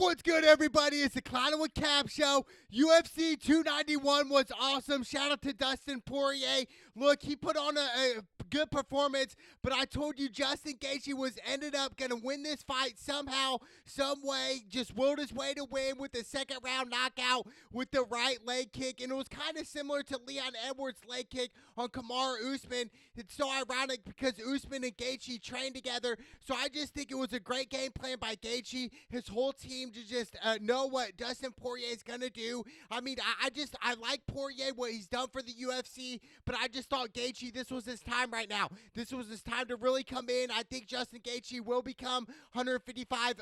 What's good, everybody? It's the Clown with Cap Show. UFC 291 was awesome. Shout out to Dustin Poirier. Look, he put on a good performance, but I told you Justin Gaethje ended up going to win this fight somehow, some way. Just willed his way to win with the second round knockout with the right leg kick, and it was kind of similar to Leon Edwards' leg kick on Kamaru Usman. It's so ironic because Usman and Gaethje trained together, so I just think it was a great game plan by Gaethje. His whole team to just know what Dustin Poirier is going to do. I mean, I like Poirier, what he's done for the UFC, but I just thought Gaethje, this was his time right now. This was his time to really come in. I think Justin Gaethje will become 155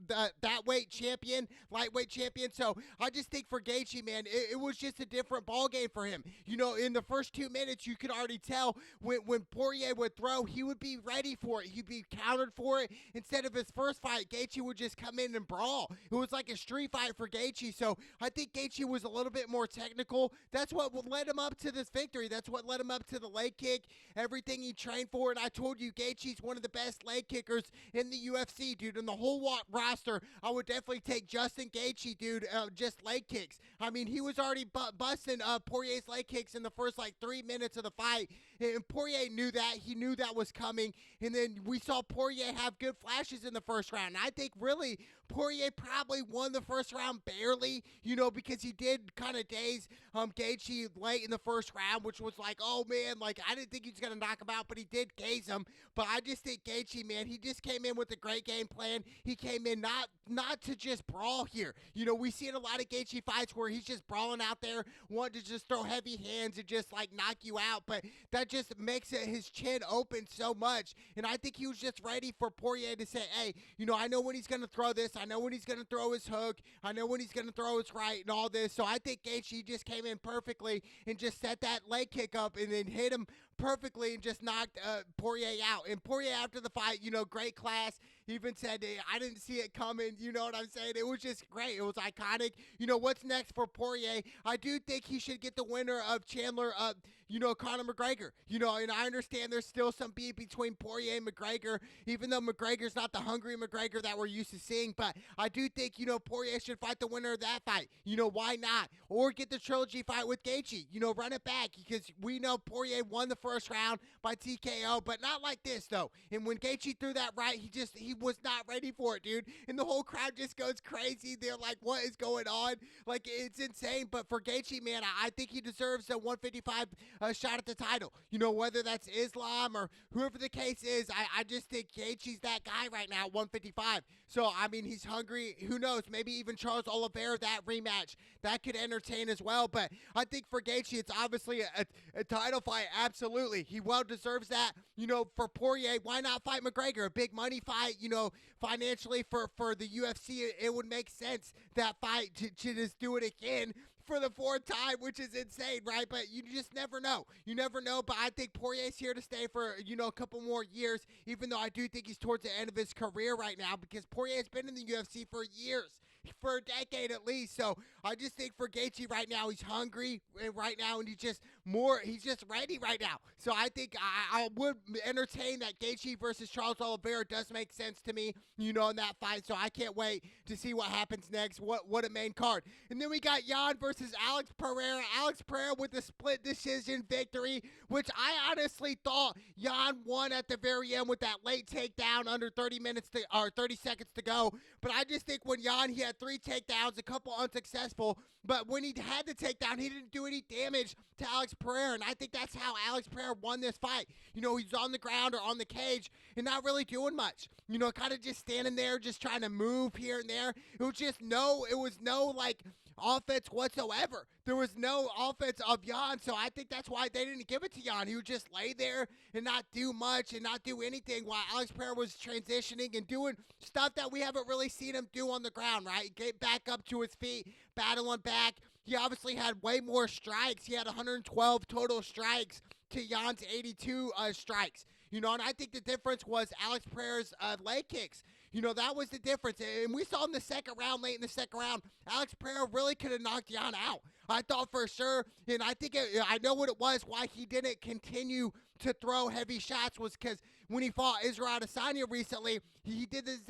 that weight champion, lightweight champion. So I just think for Gaethje, man, it was just a different ball game for him. You know, in the first 2 minutes, you could already tell when Poirier would throw, he would be ready for it. He'd be countered for it. Instead of his first fight, Gaethje would just come in and brawl. It was like a street fight for Gaethje. So I think Gaethje was a little bit more technical. That's what led him up to this victory. That's what led him up to the leg kick, everything he trained for. And I told you, Gaethje's one of the best leg kickers in the UFC, dude. In the whole roster, I would definitely take Justin Gaethje, dude, just leg kicks. I mean, he was already busting Poirier's leg kicks in the first, 3 minutes of the fight. And Poirier knew that. He knew that was coming. And then we saw Poirier have good flashes in the first round. And I think, really, Poirier probably won the first round barely, you know, because he did kind of daze Gaethje late in the first round, which was like, oh, man, I didn't think he was going to knock him out, but he did gaze him. But I just think Gaethje, man, he just came in with a great game plan. He came in not to just brawl here. You know, we see in a lot of Gaethje fights where he's just brawling out there, wanting to just throw heavy hands and just, knock you out. But that just makes his chin open so much. And I think he was just ready for Poirier to say, hey, you know, I know when he's going to throw this. I know when he's going to throw his hook. I know when he's going to throw his right and all this. So I think Gaethje just came in perfectly and just set that leg kick up and then hit him perfectly and just knocked Poirier out. And Poirier, after the fight, you know, great class. He even said, I didn't see it coming. You know what I'm saying? It was just great. It was iconic. You know, what's next for Poirier? I do think he should get the winner of Chandler, Conor McGregor. You know, and I understand there's still some beef between Poirier and McGregor, even though McGregor's not the hungry McGregor that we're used to seeing. But I do think, you know, Poirier should fight the winner of that fight. You know, why not? Or get the trilogy fight with Gaethje. You know, run it back because we know Poirier won the first round by TKO, but not like this, though. And when Gaethje threw that right, he was not ready for it, dude. And the whole crowd just goes crazy. They're like, what is going on? It's insane. But for Gaethje, man, I think he deserves a 155 shot at the title. You know, whether that's Islam or whoever the case is, I just think Gaethje's that guy right now at 155. So, I mean, he's hungry. Who knows? Maybe even Charles Oliveira, that rematch, that could entertain as well. But I think for Gaethje, it's obviously a title fight. Absolutely. He well deserves that. You know, for Poirier, why not fight McGregor? A big money fight, you know, financially for the UFC, it would make sense, that fight, to just do it again for the fourth time, which is insane, right? But you just never know. You never know, but I think Poirier's here to stay for, you know, a couple more years, even though I do think he's towards the end of his career right now, because Poirier's been in the UFC for years, for a decade at least. So I just think for Gaethje right now, he's hungry right now, and he's just ready right now. So I think I would entertain that Gaethje versus Charles Oliveira. Does make sense to me, you know, in that fight. So I can't wait to see what happens next. What a main card. And then we got Jan versus Alex Pereira. Alex Pereira with the split decision victory, which I honestly thought Jan won at the very end with that late takedown under 30 seconds to go. But I just think when Jan, he had 3 takedowns, a couple unsuccessful, but when he had the takedown, he didn't do any damage to Alex Pereira, and I think that's how Alex Pereira won this fight. You know, he's on the ground or on the cage and not really doing much. You know, kind of just standing there, just trying to move here and there. It was no offense whatsoever. There was no offense of Jan, so I think that's why they didn't give it to Jan. He would just lay there and not do much and not do anything while Alex Pereira was transitioning and doing stuff that we haven't really seen him do on the ground, right? Get back up to his feet, battling back. He obviously had way more strikes. He had 112 total strikes to Jan's 82 strikes. You know, and I think the difference was Alex Pereira's leg kicks. You know, that was the difference. And we saw in the second round, late in the second round, Alex Pereira really could have knocked Jan out. I thought for sure, and I know what it was, why he didn't continue to throw heavy shots was because when he fought Israel Adesanya recently, He did this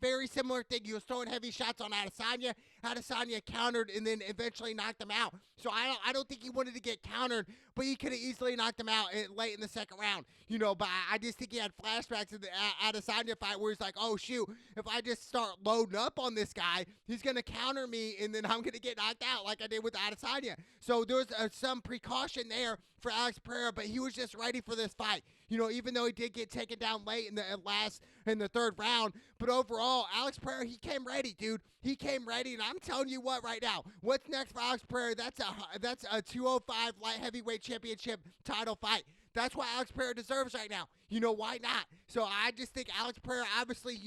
very similar thing. He was throwing heavy shots on Adesanya. Adesanya countered and then eventually knocked him out. So I don't think he wanted to get countered, but he could have easily knocked him out late in the second round. But I just think he had flashbacks of the Adesanya fight where he's like, oh, shoot, if I just start loading up on this guy, he's going to counter me, and then I'm going to get knocked out like I did with Adesanya. So there was some precaution there for Alex Pereira, but he was just ready for this fight. Even though he did get taken down late in the third round, but overall, Alex Pereira, he came ready, dude. He came ready, and I'm telling you what right now, what's next for Alex Pereira? That's a 205 light heavyweight championship title fight. That's what Alex Pereira deserves right now. Why not? So I just think Alex Pereira, obviously,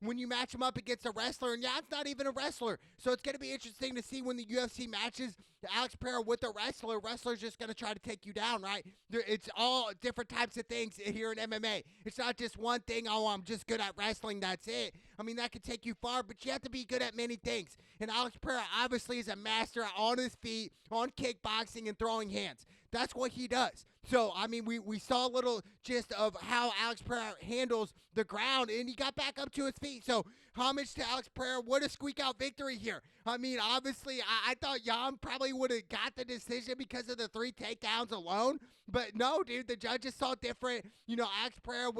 when you match him up against a wrestler, and it's not even a wrestler. So it's going to be interesting to see when the UFC matches Alex Pereira with a wrestler. Wrestler's just going to try to take you down, right? It's all different types of things here in MMA. It's not just one thing, I'm just good at wrestling, that's it. I mean, that could take you far, but you have to be good at many things. And Alex Pereira obviously is a master on his feet, on kickboxing and throwing hands. That's what he does. So, I mean, we saw a little gist of how Alex Pereira handles the ground, and he got back up to his feet. So, homage to Alex Pereira. What a squeak-out victory here. I mean, obviously, I thought Jan probably would have got the decision because of the 3 takedowns alone. But no, dude, the judges saw different. Alex Pereira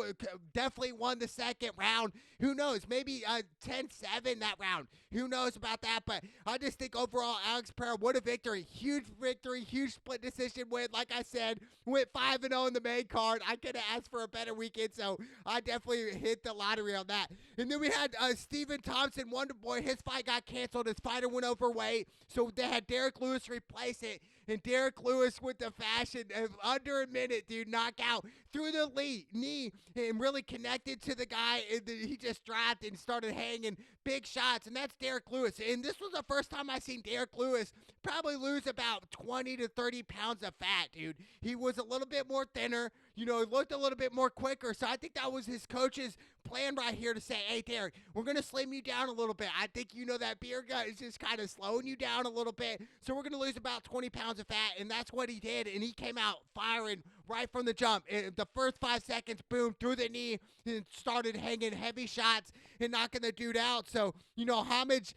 definitely won the second round. Who knows? Maybe 10-7 that round. Who knows about that? But I just think overall, Alex Pereira, what a victory. Huge victory, huge split decision win. Like I said, went 5-0 in the main card. I could have asked for a better weekend, so I definitely hit the lottery on that. And then we had Stephen Thompson, Wonderboy. His fight got canceled. His fighter went overweight, so they had Derek Lewis replace it. And Derek Lewis with the fashion of under a minute, dude, knockout through the knee and really connected to the guy. And he just dropped and started hanging big shots, and that's Derek Lewis. And this was the first time I seen Derek Lewis probably lose about 20 to 30 pounds of fat, dude. He was a little bit more thinner. He looked a little bit more quicker. So I think that was his coach's plan right here to say, hey, Derek, we're going to slim you down a little bit. I think that beer gut is just kind of slowing you down a little bit. So we're going to lose about 20 pounds of fat, and that's what he did. And he came out firing right from the jump. And the first 5 seconds, boom, through the knee, and started hanging heavy shots and knocking the dude out. So, homage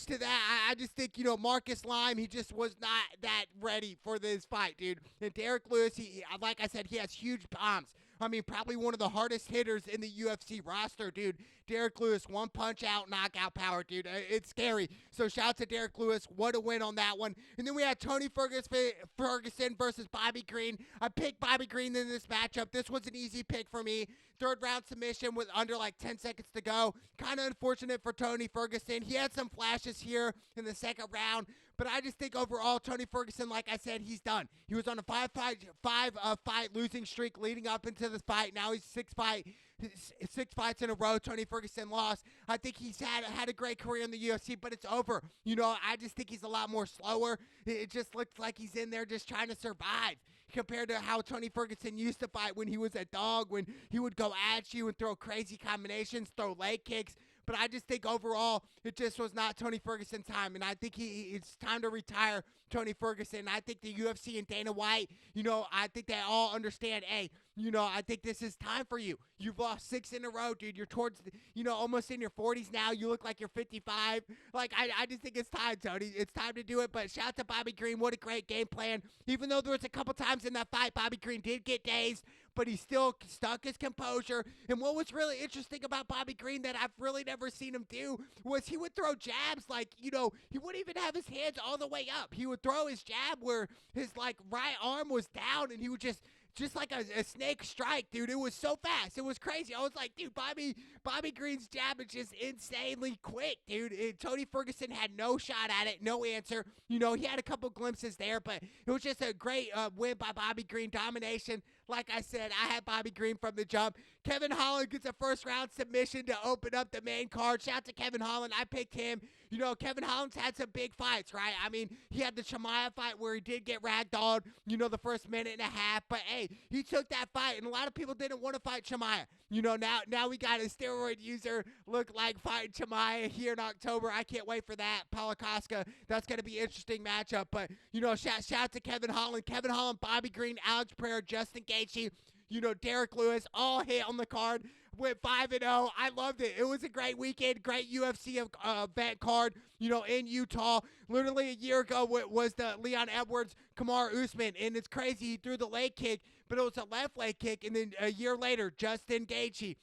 to that. I just think, Marcus Lime, he just was not that ready for this fight, dude. And Derek Lewis, like I said, he has huge bombs. I mean, probably one of the hardest hitters in the UFC roster, dude. Derek Lewis, one punch out, knockout power, dude. It's scary. So shout out to Derek Lewis. What a win on that one. And then we had Tony Ferguson versus Bobby Green. I picked Bobby Green in this matchup. This was an easy pick for me. Third round submission with under like 10 seconds to go. Kind of unfortunate for Tony Ferguson. He had some flashes here in the second round, but I just think overall, Tony Ferguson, like I said, he's done. He was on a five fight losing streak leading up into this fight. Now he's 6 fights in a row. Tony Ferguson lost. I think he's had a great career in the UFC, but it's over. I just think he's a lot more slower. It just looks like he's in there just trying to survive compared to how Tony Ferguson used to fight when he was a dog, when he would go at you and throw crazy combinations, throw leg kicks. But I just think overall, it just was not Tony Ferguson's time. And I think it's time to retire Tony Ferguson. I think the UFC and Dana White, I think they all understand, hey, I think this is time for you. You've lost 6 in a row, dude. You're towards, almost in your 40s now. You look like you're 55. Like, I just think it's time, Tony. It's time to do it. But shout out to Bobby Green. What a great game plan. Even though there was a couple times in that fight, Bobby Green did get dazed, but he still stuck his composure. And what was really interesting about Bobby Green that I've really never seen him do was he would throw jabs like, he wouldn't even have his hands all the way up. He would throw his jab where his, right arm was down, and he would just like a snake strike, dude. It was so fast. It was crazy. I was like, dude, Bobby Green's jab is just insanely quick, dude. Tony Ferguson had no shot at it, no answer. He had a couple glimpses there, but it was just a great win by Bobby Green. Domination. Like I said, I had Bobby Green from the jump. Kevin Holland gets a first-round submission to open up the main card. Shout out to Kevin Holland. I picked him. Kevin Holland's had some big fights, right? I mean, he had the Chimaev fight where he did get ragdolled, the first minute and a half. But, hey, he took that fight, and a lot of people didn't want to fight Chimaev. Now we got a steroid user look like fighting Chimaev here in October. I can't wait for that. Paulo Costa, that's going to be an interesting matchup. But, shout out to Kevin Holland. Kevin Holland, Bobby Green, Alex Pereira, Justin Gaethje, Derek Lewis, all hit on the card. went 5-0. I loved it. It was a great weekend, great UFC event card, in Utah. Literally a year ago was the Leon Edwards, Kamaru Usman, and it's crazy. He threw the leg kick, but it was a left leg kick, and then a year later, Justin Gaethje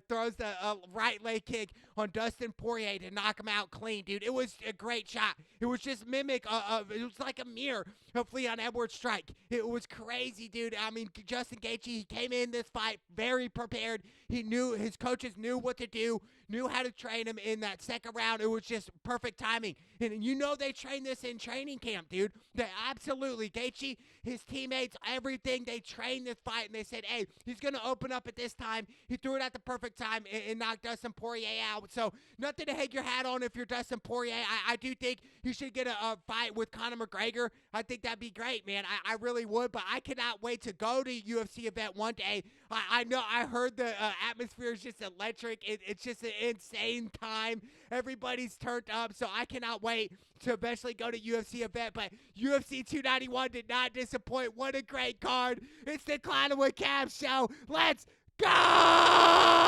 throws the right leg kick on Dustin Poirier to knock him out clean, dude. It was a great shot. It was just mimic it was like a mirror of Leon Edwards' strike. It was crazy, dude. I mean, Justin Gaethje, he came in this fight very prepared. He knew, his coaches knew what to do, knew how to train him in that second round. It was just perfect timing. And they train this in training camp, dude. They absolutely, Gaethje, his teammates, everything, they trained this fight, and they said, hey, he's going to open up at this time. He threw it at the perfect time and knocked Dustin Poirier out. So nothing to hang your hat on if you're Dustin Poirier. I do think he should get a fight with Conor McGregor. I think that'd be great, man. I really would, but I cannot wait to go to a UFC event one day. I know, I heard the atmosphere is just electric. It's just an insane time. Everybody's turned up, so I cannot wait to eventually go to UFC event. But UFC 291 did not disappoint. What a great card. It's the Clownwood Cab Show. Let's go!